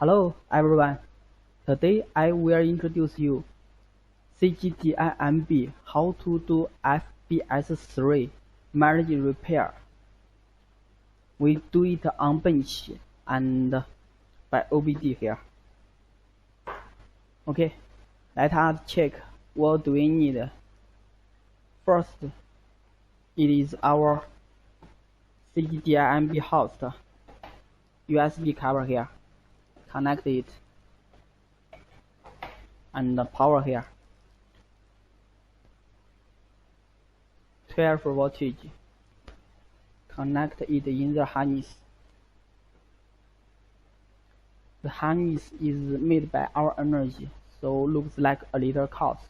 Hello everyone, today I will introduce you CGDI MB how to do FBS3 marriage repair. We do it on bench and by OBD here. Okay, let us check what do we need. First, it is our CGDI MB host USB cover here. Connect it and the power here. 12 voltage. Connect it in the harness. The harness is made by our energy, so looks like a little cost.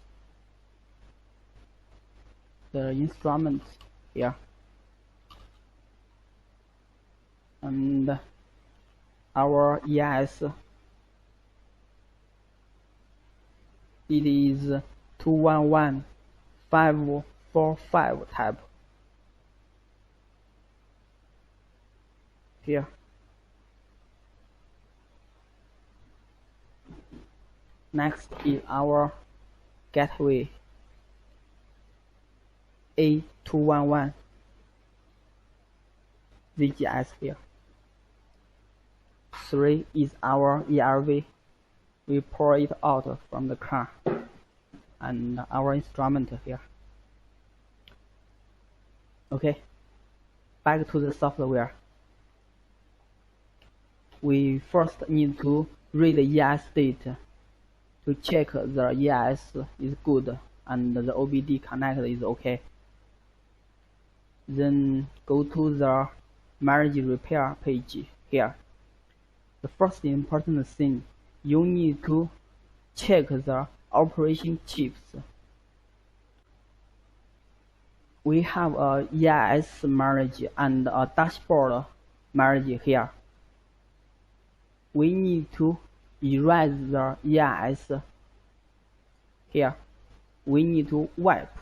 The instruments here and our EIS. It is 211 545 type. Here. Next is our gateway A211 VGS here. 3 is our ERV. We pour it out from the car. And our instrument here. Okay, back to the software. We first need to read the EIS data to check the EIS is good and the OBD connector is okay. Then go to the marriage repair page here. The first important thing, you need to check the operation chips. We have a EIS marriage and a dashboard marriage here. We need to erase the EIS here. We need to wipe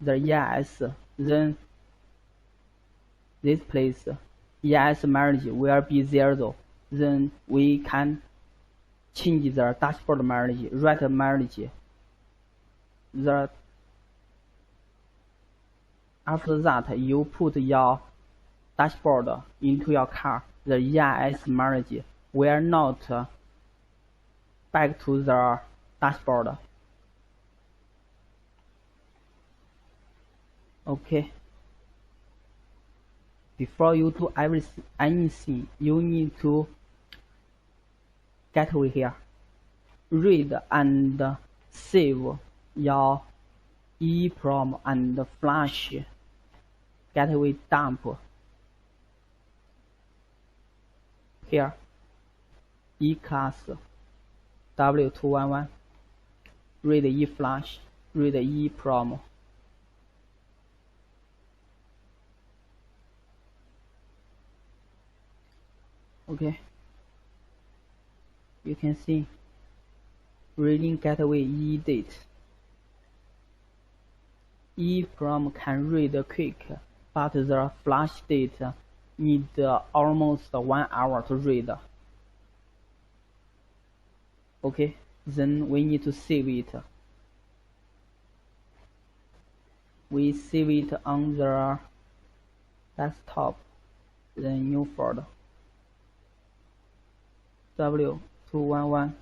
the EIS. Then this place EIS marriage will be 0. Then we can change the dashboard marriage, right marriage. After that, you put your dashboard into your car. The EIS marriage will not back to the dashboard. Okay. Before you do anything, you need to gateway here. Read and save your EEPROM and flash gateway dump. Here, E-class W211. Read E-flash, read EEPROM. Okay, you can see reading gateway E date. EEPROM can read quick, but the flash date need almost 1 hour to read. Okay, then we need to save it. We save it on the desktop, then new folder. W211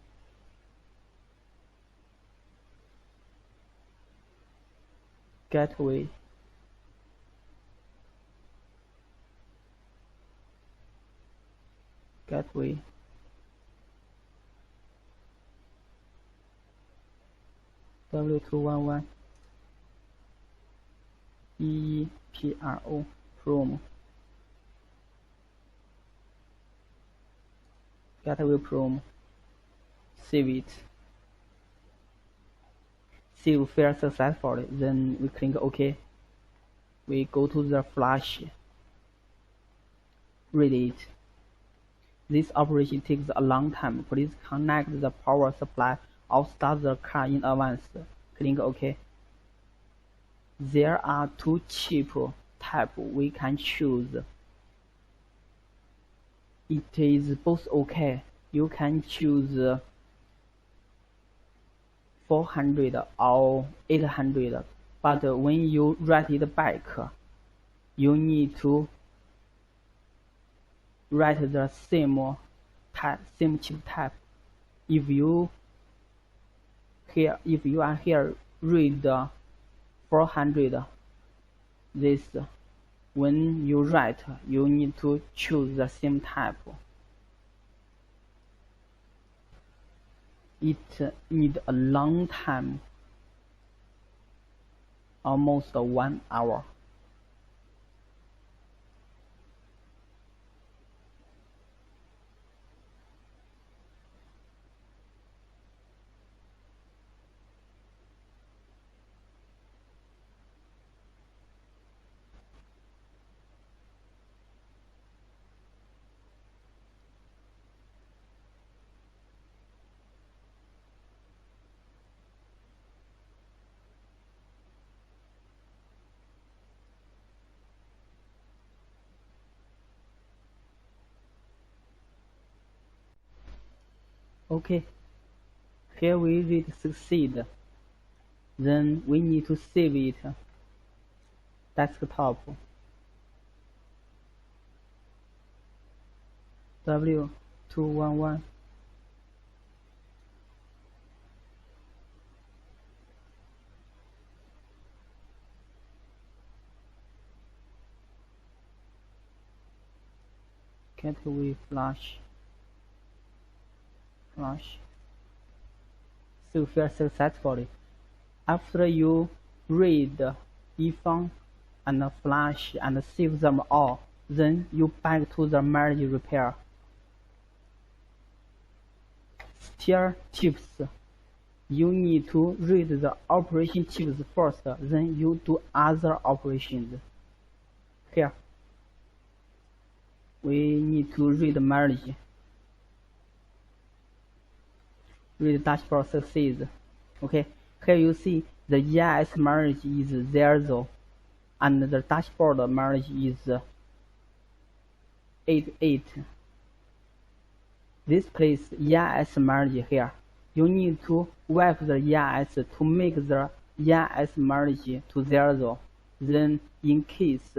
gateway W211 EEPROM gateway PROM. Save it. Save failed successfully. Then we click OK. We go to the flash. Read it. This operation takes a long time. Please connect the power supply or start the car in advance. Click OK. There are 2 chip types we can choose. It is both okay. You can choose 400 or 800, but when you write it back, you need to write the same chip type. If you are here read 400, this when you write, you need to choose the same type. It needs a long time, almost 1 hour. Okay, here we read succeed. Then we need to save it. Desktop W211. Gateway flash. So far successfully. After you read iframe and flash and save them all, then you back to the merge repair. Still tips. You need to read the operation tips first, then you do other operations. Here, we need to read merge. Read dashboard succeeds. Okay, here you see the EIS merge is 0, and the dashboard merge is 88. This place EIS merge here. You need to wipe the EIS to make the EIS merge to 0. Then in case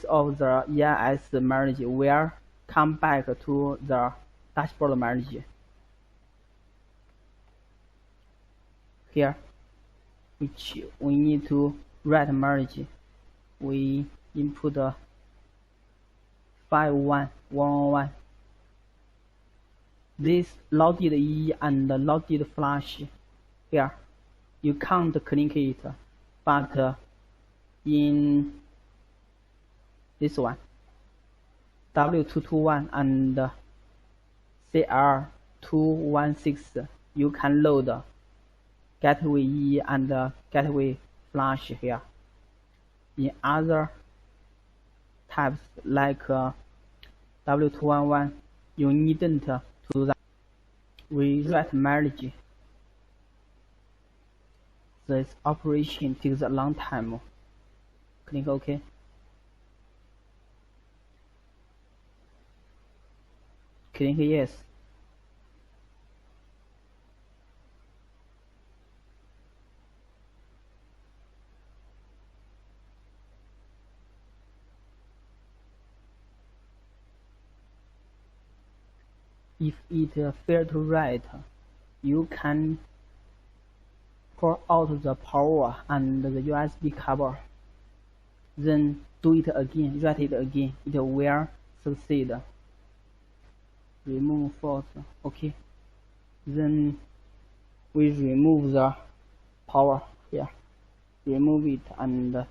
of the EIS merge, we'll come back to the dashboard merge. Here, which we need to write merge. We input 51111. This loaded E and loaded flash. Here, you can't click it, but in this one, W221 and CR216, you can load gateway E and gateway flash here. In other types like W211, you needn't do that. We write merge. This operation takes a long time. Click OK. Click yes. If it fails to write, you can pull out the power and the USB cable. Then do it again, write it again. It will succeed. Remove fault. Okay. Then we remove the power here. Remove it and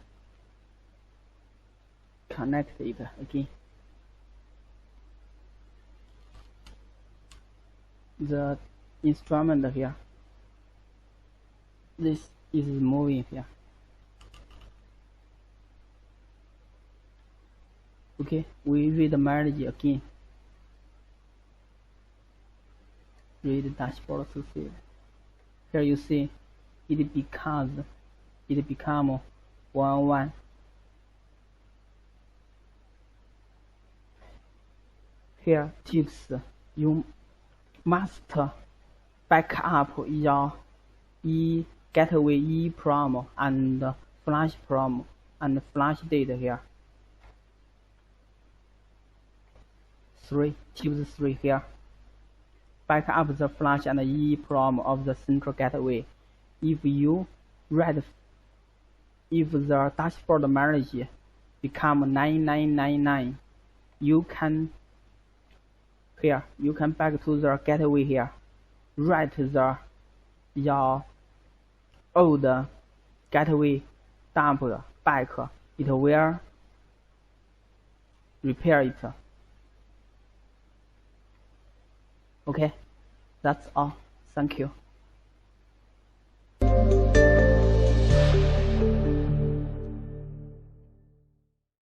connect it again. The instrument here. This is moving here. Okay, we read merge again. Read dashboard succeed. Here you see it become 11. Here tips you must back up your gateway EEPROM and flash prom and flash date here. 3. Choose 3 here. Back up the flash and EEPROM of the central gateway. If the dashboard marriage become 9999, you can back to the gateway here. Write your old gateway dump back. It will repair it. Okay, that's all. Thank you.